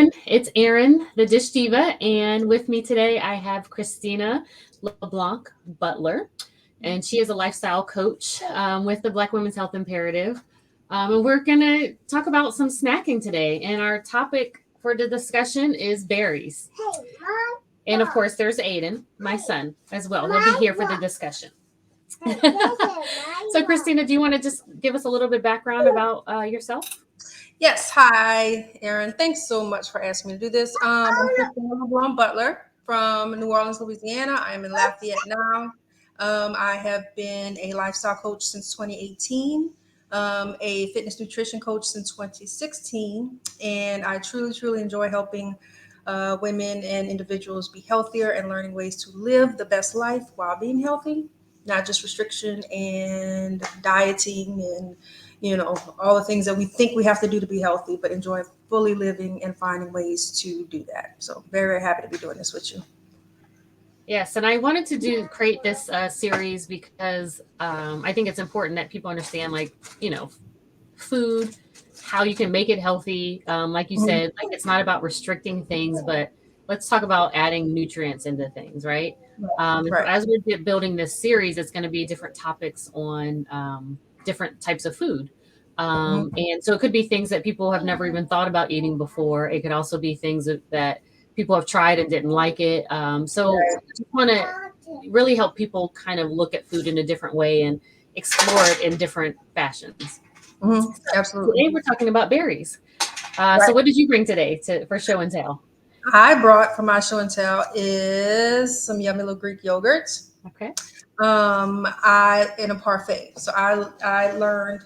everyone. It's Erin, the Dish Diva, and with me today I have Christina LeBlanc Butler, and she is a lifestyle coach with the Black Women's Health Imperative. And we're going to talk about some snacking today, and our topic for the discussion is berries. And of course, there's Aiden, my son, as well. He'll be here for the discussion. So, Christina, do you want to just give us a little bit of background about yourself? Yes. Hi, Erin. Thanks so much for asking me to do this. I'm Christina LeBlanc Butler from New Orleans, Louisiana. I'm in Lafayette now. I have been a lifestyle coach since 2018, a fitness nutrition coach since 2016, and I truly, truly enjoy helping women and individuals be healthier and learning ways to live the best life while being healthy, not just restriction and dieting and all the things that we think we have to do to be healthy, but enjoy fully living and finding ways to do that. So very, very happy to be doing this with you. Yes, and I wanted to create this series because I think it's important that people understand, food, how you can make it healthy. Like you said, like it's not about restricting things, but let's talk about adding nutrients into things, right? So Right. as we're building this series, it's going to be different topics on different types of food. Mhm. And so it could be things that people have never even thought about eating before. It could also be things that people have tried and didn't like it. So Right. I just want to really help people kind of look at food in a different way and explore it in different fashions. Absolutely. Today we're talking about berries. So Right. what did you bring today for show and tell? I brought for my show and tell is some yummy little Greek yogurts. Okay. I in a parfait. So I learned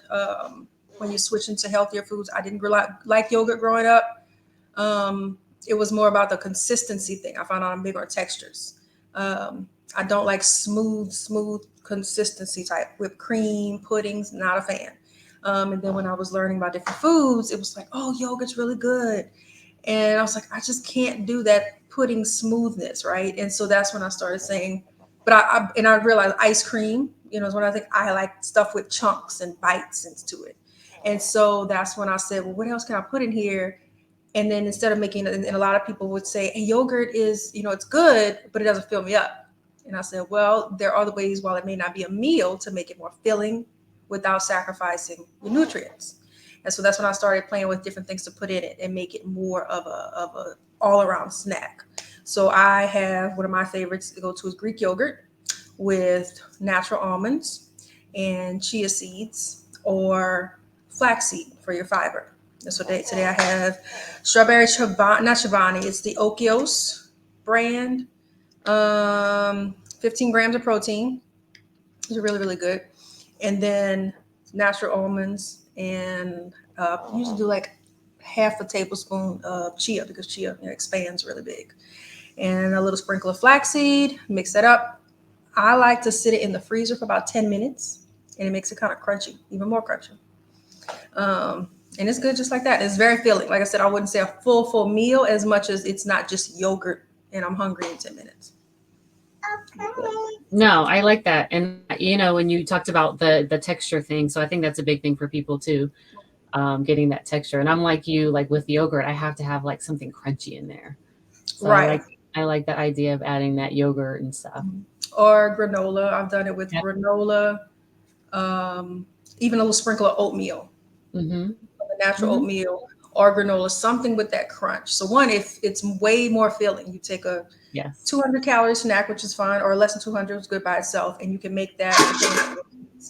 when you switch into healthier foods. I didn't really like yogurt growing up. It was more about the consistency thing. I found out I'm big on textures. I don't like smooth consistency type whipped cream, puddings. Not a fan. And then when I was learning about different foods, it was like, oh, yogurt's really good. And I was like, I just can't do that pudding smoothness, right? And so that's when I started saying, but I realized ice cream, is when I think I like stuff with chunks and bites into it. And so that's when I said, well, what else can I put in here? And then instead of making it, and a lot of people would say, hey, yogurt is, it's good, but it doesn't fill me up. And I said, well, there are other ways, while it may not be a meal, to make it more filling without sacrificing the nutrients. And so that's when I started playing with different things to put in it and make it more of a all around snack. So I have one of my favorites to go to is Greek yogurt with natural almonds and chia seeds or flaxseed for your fiber. And so today I have strawberry Chobani, not Chobani, it's the Okios brand. 15 grams of protein. It's really, really good. And then natural almonds and usually do like half a tablespoon of chia because chia expands really big. And a little sprinkle of flaxseed, mix that up. I like to sit it in the freezer for about 10 minutes and it makes it kind of crunchy, even more crunchy. And it's good just like that. It's very filling. Like I said, I wouldn't say a full meal as much as it's not just yogurt and I'm hungry in 10 minutes. No, I like that. And when you talked about the texture thing, so I think that's a big thing for people too, getting that texture. And I'm like you, like with yogurt, I have to have like something crunchy in there. So Right. I like the idea of adding that yogurt and stuff. Or granola. I've done it with Yeah. granola, um, even a little sprinkle of oatmeal, Mm-hmm. the natural Mm-hmm. oatmeal or granola, something with that crunch. So one, if it's way more filling, you take a Yes. 200 calorie snack, which is fine, or less than 200 is good by itself, and you can make that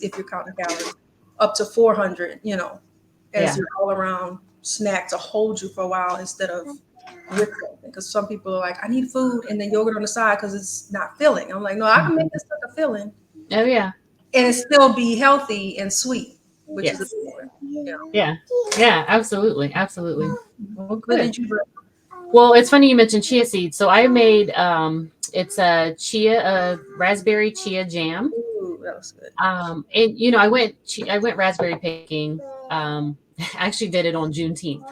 if you're counting calories up to 400. As Yeah. your all around snack to hold you for a while instead of with something. Because some people are like, I need food and then yogurt on the side because it's not filling. I'm like, no, I can make Mhm. this like a filling Oh yeah. and it still be healthy and sweet, which is Yes. important. Yeah. Yeah. Absolutely. Absolutely. Well, What good. did you bring? Well, it's funny you mentioned chia seeds. So I made it's a raspberry chia jam. Ooh, that was good. And I went raspberry picking. I actually did it on Juneteenth.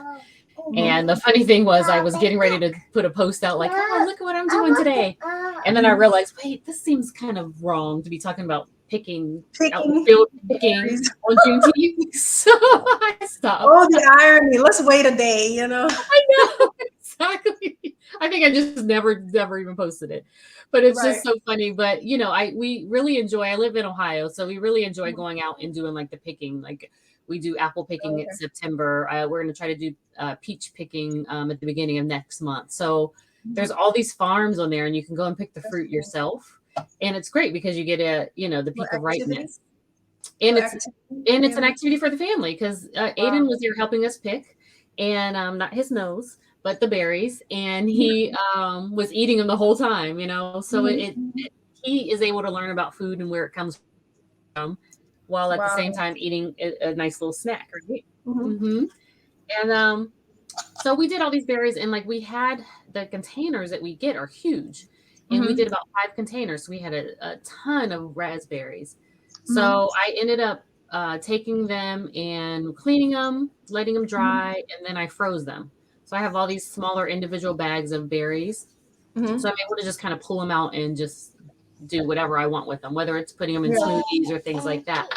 And the funny thing was, I was getting ready to put a post out like, "Oh, look at what I'm doing today," and then I realized, wait, this seems kind of wrong to be talking about picking out in the Picking field picking berries. on Juneteenth. So I stopped. Oh, the irony. Let's wait a day. I know. I think I just never even posted it. But it's Right. just so funny. But we really enjoy. I live in Ohio, so we really enjoy going out and doing like the picking. Like we do apple picking in Okay. September. We're going to try to do peach picking at the beginning of next month. So there's Mhm. all these farms on there, and you can go and pick the That's fruit cool. yourself, and it's great because you get the Little peak of activity. ripeness, and Little it's activity. and it's an Family. activity for the family because Aiden Wow. was there helping us pick, and not his nose, but the berries, and he was eating them the whole time. So Mhm. he is able to learn about food and where it comes from, while at the same Wow. time eating a nice little snack, right? Mhm. hmm And so we did all these berries, and like we had the containers that we get are huge, and we Mhm. did about 5 containers. So we had a ton of raspberries. Mhm. So I ended up taking them and cleaning them, letting them Mhm. dry, and then I froze them. So I have all these smaller individual bags of berries. So Mhm. I'm able to just kind of pull them out and just do whatever I want with them, whether it's putting them in Yeah. smoothies or things like that.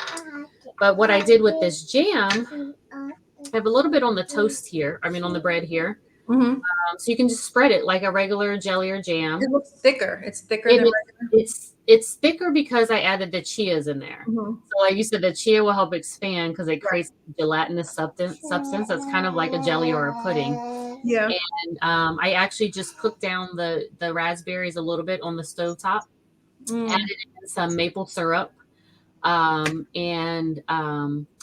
But what I did with this jam, I have a little bit on the toast here. I mean, on the bread here. Mhm. So you can just spread it like a regular jelly or It jam. looks thicker. It's thicker It than is regular. it's thicker because I added the chias in there. Mhm. So like you said, the chia will help expand because it Right. creates gelatinous substance that's kind of like a jelly or a pudding. Yeah. And I actually just cooked down the raspberries a little bit on the stove top, Mm. added in some maple syrup, and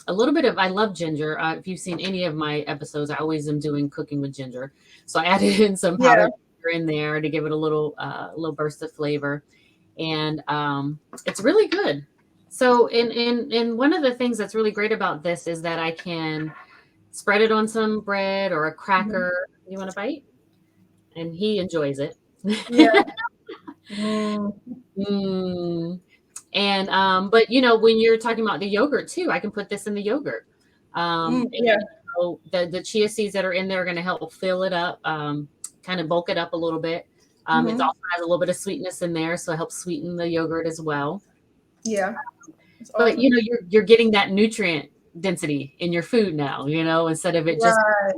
a little bit of I love ginger. If you've seen any of my episodes, I always am doing cooking with ginger. So I added in some Yeah. powdered ginger in there to give it a little burst of flavor, and it's really good. So and one of the things that's really great about this is that I can spread it on some bread or a Mhm. cracker. You want to bite? And he enjoys it. Yeah. Mm. Mm. And but when you're talking about the yogurt too, I can put this in the yogurt. Mm. And Yeah. so the chia seeds that are in there are going to help fill it up, kind of bulk it up a little bit. It Mhm. also has a little bit of sweetness in there, so it helps sweeten the yogurt as well. Yeah. It's But awesome. you're getting that nutrient density in your food now, instead of it just Right.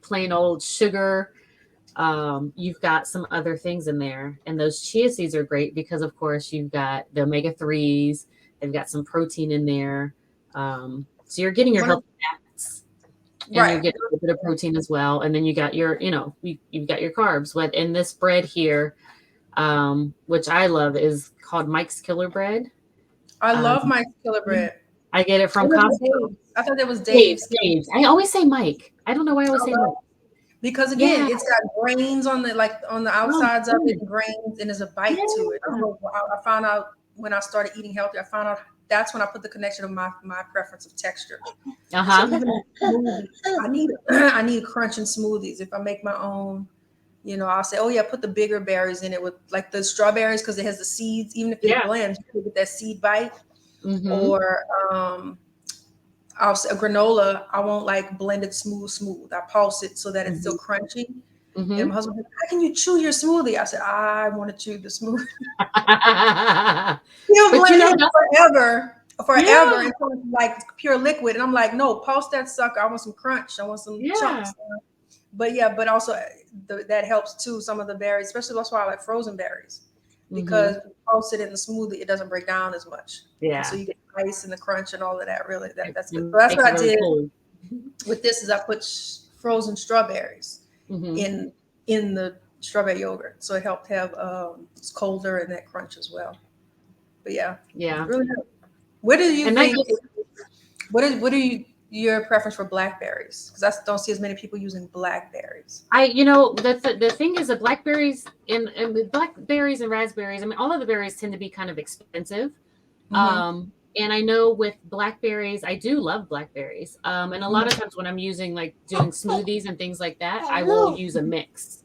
plain old sugar. You've got some other things in there, and those chia seeds are great because, of course, you've got the omega 3s. They've got some protein in there, so you're getting your One of healthy fats, and you're right. getting a bit of protein as well. And then you got your, you've got your carbs. What in this bread here, which I love, is called Mike's Killer Bread. I Um, love my killer bread. I get it I from thought it was Costco. Dave's. I thought that was Dave's, Dave's. Dave's. I always say Mike. I don't know why I always I say love Mike. because again, Yeah. it's got grains on the on the Oh, outsides of it, good. and grains, and there's a bite to it. I don't Yeah. know. I found out when I started eating healthy. I found out that's when I put the connection of my preference of texture. So Uh-huh. even in smoothies, I need I need crunch in smoothies. If I make my own, I'll say, oh yeah, put the bigger berries in it with like the strawberries because it has the seeds. Even if it Yeah. blends, you can get that seed bite. Mm-hmm. Or I'll say a granola. I won't like blend it smooth. I pulse it so that it's still Mm-hmm. crunchy. And Mm-hmm. my husband said, how can you chew your smoothie? I said, I want to chew the smoothie. He'll But blend it that's forever yeah, until it's like pure liquid. And I'm like, no, pulse that sucker. I want some crunch. I want some yeah. chunks. But yeah, but also that helps too. Some of the berries, especially that's why I like frozen berries Mm-hmm. because if you pulse it in the smoothie, it doesn't break down as much. And so Yeah. you get the ice and the crunch and all of that. Really, that's good. It So that's makes it what I really did cool. with this. Is I put frozen strawberries Mm-hmm. in the strawberry yogurt, so it helped have it's colder and that crunch as well. But yeah, Yeah. really good. What do you And that think? goes What are your preference for blackberries? Because I don't see as many people using blackberries. the thing is the blackberries and with blackberries and raspberries, I mean all of the berries tend to be kind of expensive. Mm-hmm. And I know with blackberries, I do love blackberries. And a lot of times when I'm using like doing smoothies and things like that, I will use a mix.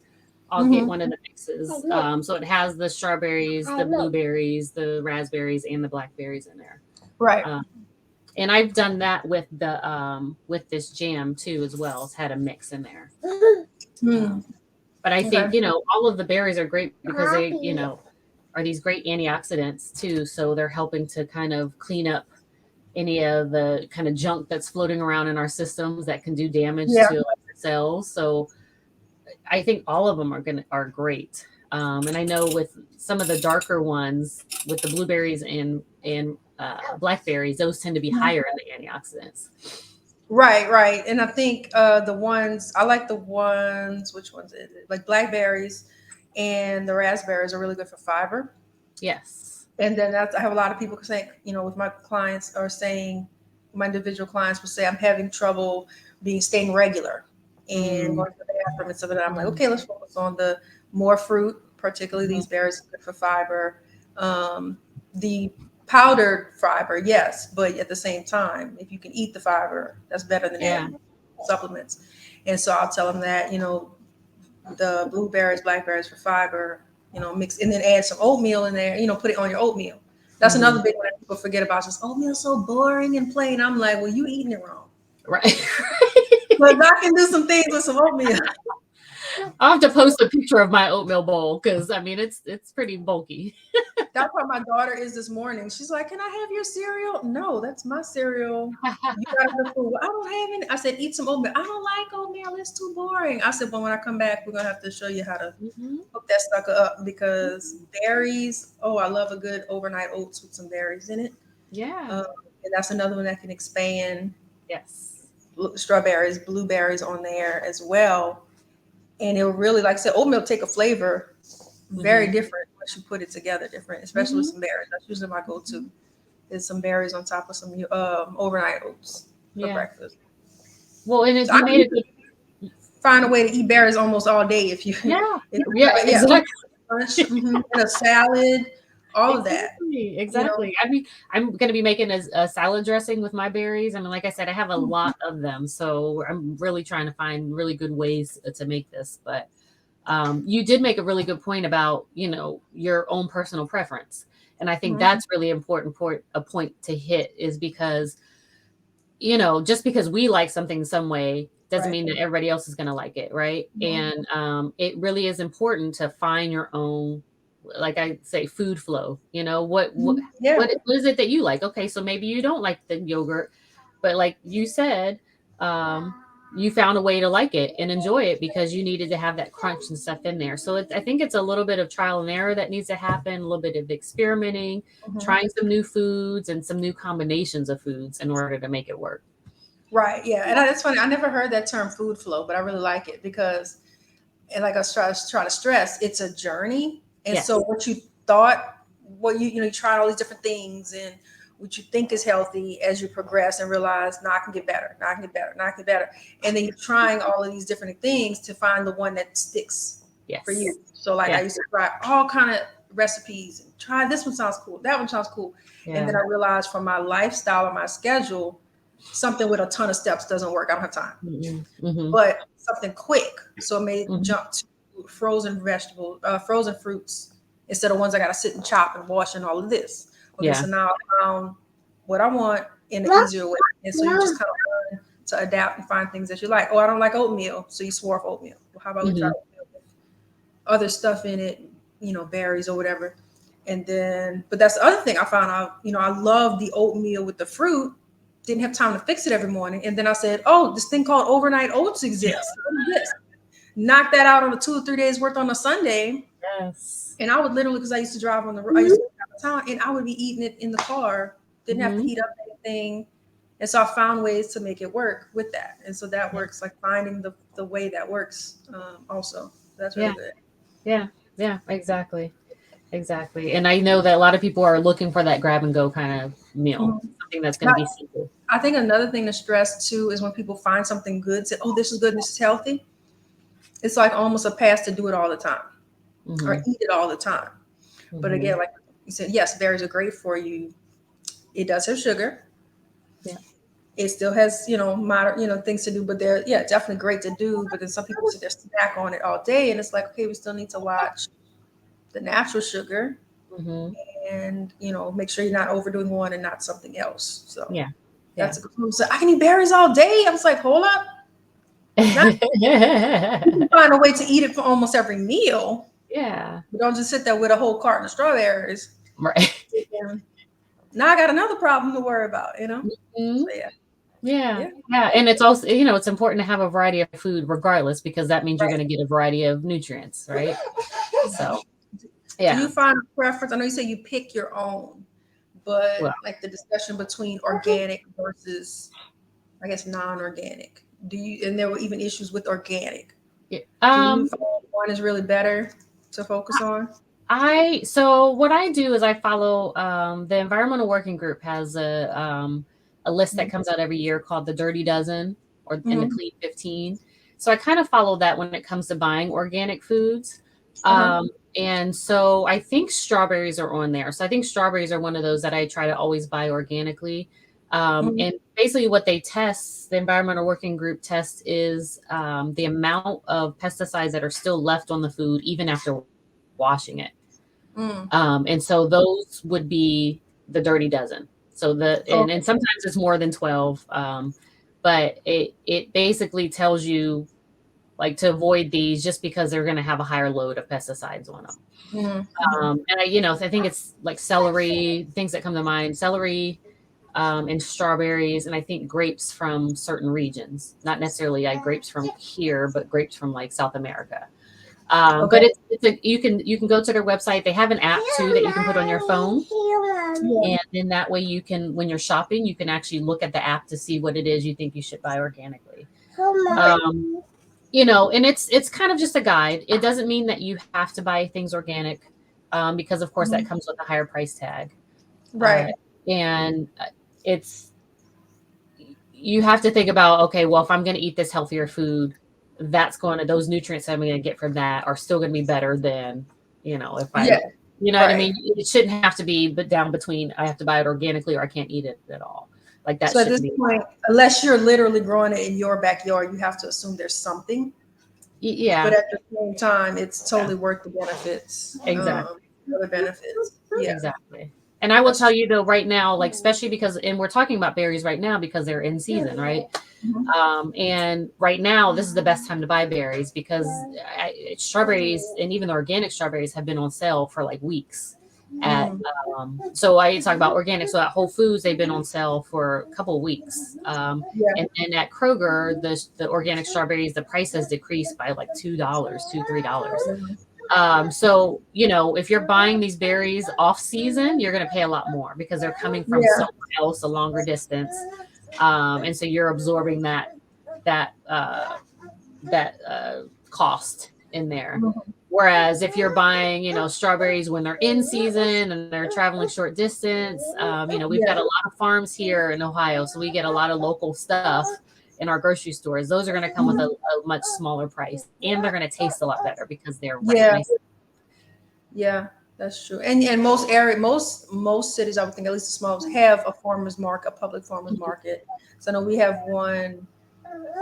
I'll get Mm-hmm. one of the mixes. So it has the strawberries, the blueberries, the raspberries, and the blackberries in there. Right. Um, and I've done that with this jam too as well. It's had a mix in there. Mm. Um, but I Okay. think all of the berries are great because they are these great antioxidants too. So they're helping to kind of clean up any of the kind of junk that's floating around in our systems that can do damage Yeah. to our cells. So I think all of them are great. And I know with some of the darker ones, with the blueberries and blackberries, those tend to be higher in the antioxidants. Right, right. And I think the ones I like the ones, which ones is it? Like blackberries and the raspberries are really good for fiber. Yes. And then that's I have a lot of people saying, with my clients are saying, my individual clients will say I'm having trouble being staying regular and Mm. going to the bathroom and stuff like that. I'm like, okay, let's focus on the more fruit, particularly Mhm. these berries are good for fiber. The powdered fiber, yes, but at the same time, if you can eat the fiber, that's better than Yeah. having supplements. And so I'll tell them that, the blueberries, blackberries for fiber, mix and then add some oatmeal in there, put it on your oatmeal. That's Mhm. another big one that people forget about. Just oatmeal's so boring and plain. I'm like, well, you eating it wrong. Right. But I can do some things with some oatmeal. I'll have to post a picture of my oatmeal bowl because I mean it's pretty bulky. That's what my daughter is this morning. She's like, can I have your cereal? No, that's my cereal. You got the food. I don't have any. I said, eat some oatmeal. I don't like oatmeal. It's too boring. I said, but when I come back, we're gonna have to show you how to Mhm. hook that sucker up because berries. Oh, I love a good overnight oats with some berries in it. Yeah. Um, and that's another one that can expand Yes. strawberries, blueberries on there as well. And it'll really, like I said, oatmeal take a flavor very Mhm. different once you put it together different, especially with Mhm. some berries. That's usually my go-to is some berries on top of some overnight oats for Yeah. breakfast. Well, and So if I you can made it, find a way to eat berries almost all day if you, yeah, if yeah, yeah, exactly. lunch, in a salad, all of that, Exactly, you know. exactly. I mean, I'm gonna be making a salad dressing with my berries. I mean, like I said, I have a lot of them, so I'm really trying to find really good ways to make this. But you did make a really good point about your own personal preference, and I think Mhm. that's really important for a point to hit is because just because we like something some way doesn't Right. mean that everybody else is going to like it, right? Mhm. And it really is important to find your own, like I say, food flow. What what Mhm. Yeah. what is it that you like? Okay, so maybe you don't like the yogurt, but like you said, um, you found a way to like it and enjoy it because you needed to have that crunch and stuff in there. So I think it's a little bit of trial and error that needs to happen, a little bit of experimenting, Mhm. trying some new foods and some new combinations of foods in order to make it work. Right. Yeah. And that's funny. I never heard that term food flow, but I really like it because, and like I was trying to stress, it's a journey. And so Yes. what you thought, what you try all these different things and what you think is healthy as you progress and realize, no, I can get better, no, I can get better, no, I can get better. And then you're trying all of these different things to find the one that sticks for Yes. you. So like I Yeah. used to try all kind of recipes and try this one sounds cool, that one sounds cool. And Yeah. then I realized from my lifestyle and my schedule, something with a ton of steps doesn't work. I don't have time. Mhm. Mhm. But something quick. So it made Mhm. jump to frozen fruits instead of ones I got to sit and chop and wash and all of this. Okay, Yeah. so now I found what I want in an easier way. And so you just kind of learn to adapt and find things that you like. Oh, I don't like oatmeal. So you swore off oatmeal. Well, how about we try Mhm. oatmeal with other stuff in it, berries or whatever. And then, but that's the other thing I found out, I love the oatmeal with the fruit. Didn't have time to fix it every morning. And then I said, oh, this thing called overnight oats exists. What is this? Knock that out on a 2 or 3 days worth on a Sunday. Yes. And I would literally, because I used to drive on the road, I used to go out of town, and I would be eating it in the car. Didn't have to Mhm. heat up anything. And so I found ways to make it work with that. And so that Yeah. works, like finding the way that works also. That's Yeah. really good. Yeah. Yeah. Exactly. Exactly. And I know that a lot of people are looking for that grab and go kind of meal, Mhm. something that's going to be simple. I think another thing to stress too is when people find something good, say, "Oh, this is good, this is healthy." It's like almost a pass to do it all the time or Mhm. eat it all the time. But again, Mhm. like you said, yes, berries are great for you. It does have sugar. Yeah. It still has, moderate, things to do, but they're definitely great to do. But then some people sit there snack on it all day, and it's like, okay, we still need to watch the natural sugar Mhm. and make sure you're not overdoing one and not something else. So Yeah. Yeah. that's a good one. So I can eat berries all day. I was like, hold up. Not You can find a way to eat it for almost every meal, Yeah. but don't just sit there with a whole carton of strawberries. Right. And now I got another problem to worry about, Mhm. So yeah. Yeah. Yeah. Yeah. And it's also, it's important to have a variety of food regardless, because that means you're Right. going to get a variety of nutrients, right? So, Do you yeah. find a preference? I know you say you pick your own, but Well, like the discussion between organic versus, I guess, non-organic. Do you, and there were even issues with organic. yeah. Do you find one is really better to focus on? So what I do is I follow the Environmental Working Group has a list that comes out every year called the Dirty Dozen or in the Mm-hmm. Clean 15. So I kind of follow that when it comes to buying organic foods. Uh-huh. And so I think strawberries are on there. So I think strawberries are one of those that I try to always buy organically. Hmm. And basically what they test, the Environmental Working Group test is the amount of pesticides that are still left on the food even after washing it. Mm. And so those would be the dirty dozen. So and Okay. sometimes it's more than 12. But it basically tells you like to avoid these just because they're going to have a higher load of pesticides on them. Mm-hmm. And I think it's like celery, things that come to mind, celery, and strawberries, and I think grapes from certain regions, not necessarily like grapes from here, but grapes from like South America. Okay. But you can go to their website. They have an app too that you can put on your phone, Yeah. and then that way you can, when you're shopping, you can actually look at the app to see what it is you think you should buy organically. Right. And it's kind of just a guide. It doesn't mean that you have to buy things organic, because of course that Mhm. comes with a higher price tag, uh, Right. and it's you have to think about, okay, well, if I'm going to eat this healthier food, those nutrients that I'm going to get from that are still going to be better than, if Yeah. you know what I Right. mean? It shouldn't have to be but down between I have to buy it organically or I can't eat it at all. Like that So at shouldn't this be. point, unless you're literally growing it in your backyard, you have to assume there's something. But Yeah, at the same time, it's yeah, totally worth the benefits. exactly. The other benefits. Yeah, Exactly. And I will that's tell true. you though, right now, like especially because, and we're talking about berries right now because they're in season, right? Mhm. And right now, this is the best time to buy berries because strawberries and even the organic strawberries have been on sale for like weeks. At Mm. So I talk about organic. So at Whole Foods, they've been on sale for a couple of weeks. Yeah. And then at Kroger, the organic strawberries, the price has decreased by like $2, $3. Mhm. So, if you're buying these berries off season, you're going to pay a lot more because they're coming from Yeah. somewhere else, a longer distance. And so you're absorbing that, cost in there. Mhm. Whereas if you're buying, strawberries when they're in season and they're traveling short distance, we've got Yeah. a lot of farms here in Ohio, so we get a lot of local stuff in our grocery stores. Those are going to come with Mhm. a much smaller price, and they're going to taste a lot better because they're right Yeah. nice. Yeah. That's true. And most cities, I would think, at least the small ones, have a farmers market, a public farmers market. So I know we have one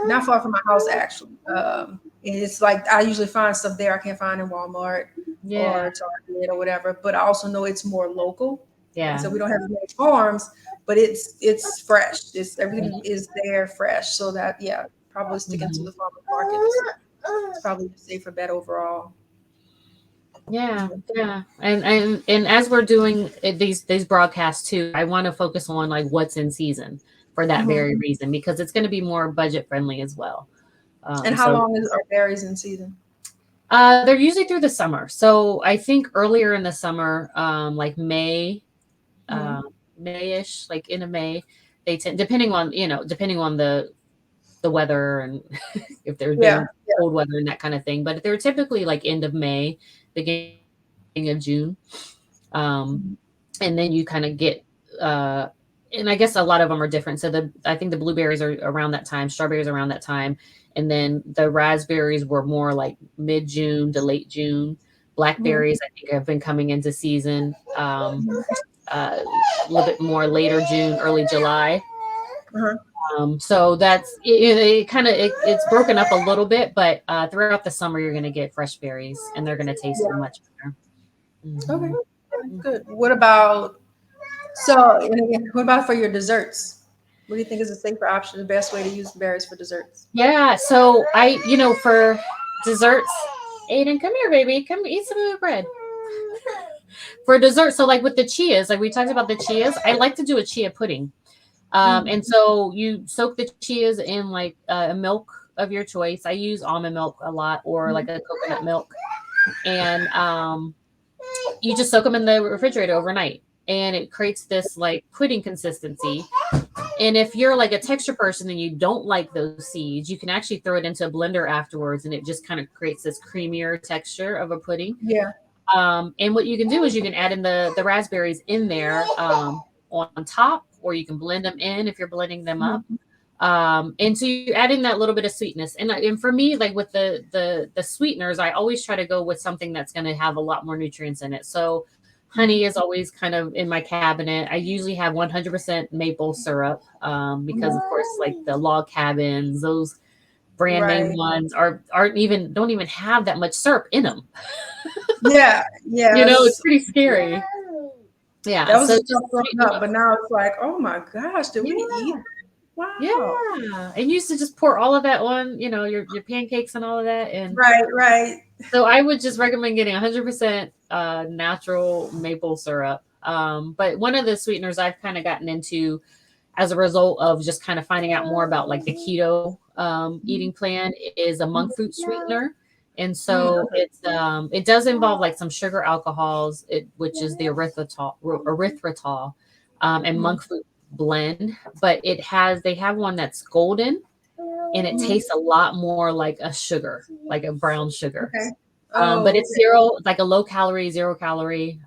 not far from my house actually. And it's like I usually find stuff there I can't find in Walmart Yeah, or Target or whatever. But I also know it's more local. Like I yeah. said, we don't have as many farms, but it's fresh. It's everything Mhm, is there fresh. So that yeah, probably sticking to mhm. the farmers markets. It's probably a safer bet overall. Yeah, Yeah. yeah. And as we're doing these broadcasts too, I want to focus on like what's in season for that Hmm. very reason because it's going to be more budget friendly as well. And how So long are berries in season? they're usually through the summer. So I think earlier in the summer, like Hmm. uh, Mayish, like into May, they tend depending on the weather and if there's Yeah. been cold weather and that kind of thing. But they're typically like end of May, beginning of June. Um, Mhm. and then you kind of get, uh, and I guess a lot of them are different. So I think the blueberries are around that time, strawberries around that time, and then the raspberries were more like mid June to late June. Mhm. Blackberries, I think, have been coming into season Mhm. a little bit more later June, early July. Uh-huh. So that's it kind of it's broken up a little bit, but throughout the summer you're going to get fresh berries, and they're going to taste Yeah. much better. Okay. Hmm. Good. What about so, and again, what about for your desserts? What do you think is a safer option, the best way to use berries for desserts? Yeah. So for desserts, Aiden, come here, baby. Come eat some of the bread. For dessert, so like with the chias, like we talked about the chias, I like to do a chia pudding. And so you soak the chias in like a milk of your choice. I use almond milk a lot, or like a coconut milk, and you just soak them in the refrigerator overnight, and it creates this like pudding consistency. And if you're like a texture person and you don't like those seeds, you can actually throw it into a blender afterwards, and it just kind of creates this creamier texture of a pudding. Yeah. And what you can do is you can add in the raspberries in there on top, or you can blend them in if you're blending them up. Mhm. And so you add in that little bit of sweetness. And for me, like with the sweeteners, I always try to go with something that's going to have a lot more nutrients in it. So honey is always kind of in my cabinet. I usually have 100% maple syrup because, of course, like the log cabins, those brand name Right. ones aren't even don't even have that much syrup in them. Yeah. It's Yes. pretty scary. Yeah. That was So the just stuff growing up, but now it's like, oh my gosh, did we eat? yeah. Wow. Yeah. And you used to just pour all of that on, your pancakes and all of that. And Right, right. so I would just recommend getting 100% natural maple syrup. But one of the sweeteners I've kind of gotten into as a result of just kind of finding out more about like the keto eating plan is a monk fruit sweetener. And so Okay. it does involve like some sugar alcohols, which is the erythritol and Mhm. monk fruit blend. But they have one that's golden, and it Mhm. tastes a lot more like a sugar, like a brown sugar. Okay. But Oh, it's zero, like a low calorie, 0 calorie.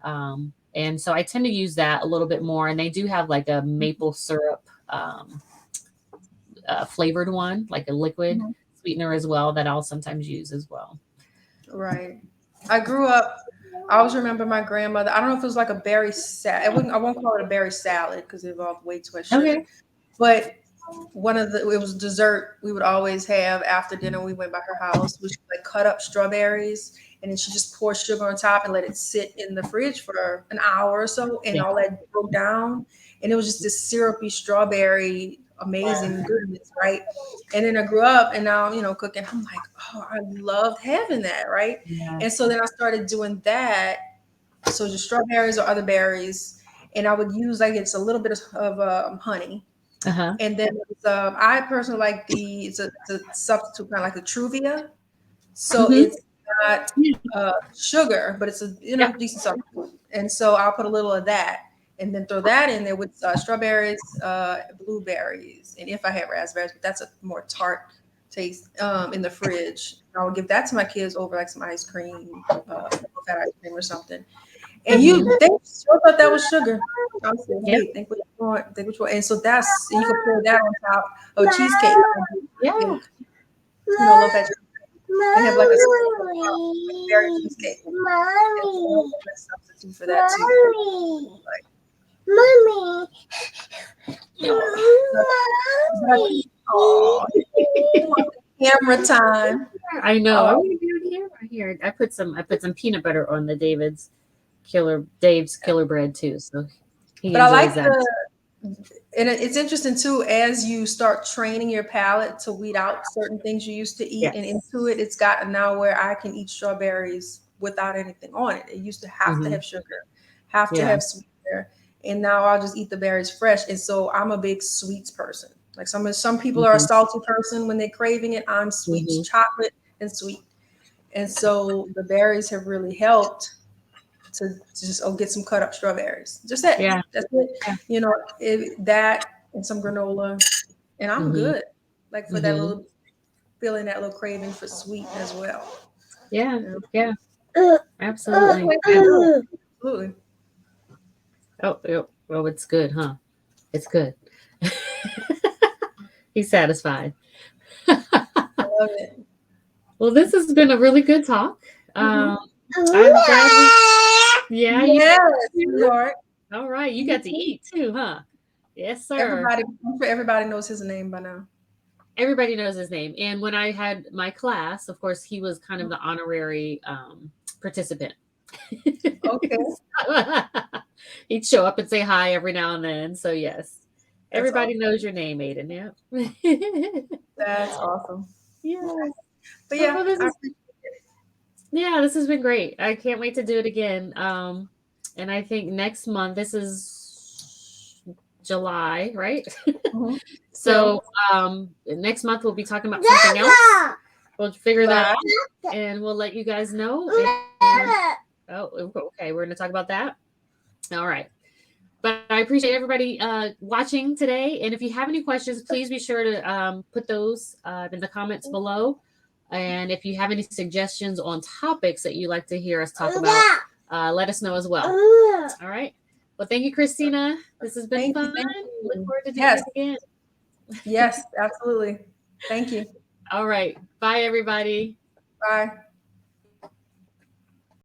And so I tend to use that a little bit more. And they do have like a maple syrup flavored one, like a liquid okay. sweetener as well, that I'll sometimes use as well. Right. I grew up. I always remember my grandmother. I don't know if it was like a berry salad. I won't call it a berry salad because it involved way too much sugar. Okay. But it was dessert we would always have after dinner. We went by her house. We like cut up strawberries, and then she just poured sugar on top and let it sit in the fridge for an hour or so, and Yeah. all that broke down, and it was just this syrupy strawberry, amazing goodness, right? And then I grew up, and now cooking. I'm like, oh, I loved having that, right? And so Yes. then I started doing that. So just strawberries or other berries, and I would use like it's a little bit of honey, Uh-huh. and then I personally like it's a substitute kind of like a Truvia. So Mm-hmm. it's not sugar, but it's a Yeah. decent substitute. And so I'll put a little of that, and then throw that in there with strawberries, blueberries, and if I have raspberries, but that's a more tart taste in the fridge. I would give that to my kids over like some ice cream, fat ice cream or something. And Mm-hmm. they sure thought that was sugar. I said, Yeah. hey, think what you want, think what you want. And so you can pour that on top of a cheesecake. Yeah. And, low fat and have like a berry cheesecake. And so that's a substitute for that too. Like, oh, camera time. I know. I'm Oh, gonna do it here. Right here. I put some peanut butter on the Dave's killer bread too. So he but I enjoys like that. and it's interesting too, as you start training your palate to weed out certain things you used to eat and Yes. into it, it's gotten now where I can eat strawberries without anything on it. It used to have to Hmm. have sugar, have to Yeah. have sweetener, and now I'll just eat the berries fresh. And so I'm a big sweets person. Like some people are a Hmm. salty person when they're craving it. I'm sweets, Hmm. chocolate and sweet. And so the berries have really helped to just get some cut up strawberries. Just that. Yeah. That's it. Yeah. That and some granola, and I'm Hmm. good. Like for that Hmm. little feeling, that little craving for sweet as well. Yeah. Yeah. Yeah. Oh, Absolutely. wait, no, absolutely. Oh, it's good, huh? It's good. He's satisfied. I love it. Well, this has been a really good talk. Mhm. Um, I'm glad yeah, you Yes, too. sweetheart. All right, you got to eat too, huh? Yes, sir. I'm sure everybody knows his name by now. Everybody knows his name. And when I had my class, of course, he was kind of the honorary participant. Okay, So, he'd show up and say hi every now and then. So, yes, that's everybody awesome. knows your name, Aiden. Yeah. That's awesome. Yes. But Oh, yeah, well, I appreciate it. this has been great. I can't wait to do it again. And I think next month, this is July, right? Mhm. So next month we'll be talking about something else. We'll figure that out and we'll let you guys know. Oh, okay. We're going to talk about that. All right. But I appreciate everybody watching today. And if you have any questions, please be sure to put those in the comments below. And if you have any suggestions on topics that you'd like to hear us talk about, let us know as well. All right. Well, thank you, Christina. This has been fun. Look forward to doing it again. Yes, absolutely. Thank you. All right. Bye, everybody. Bye.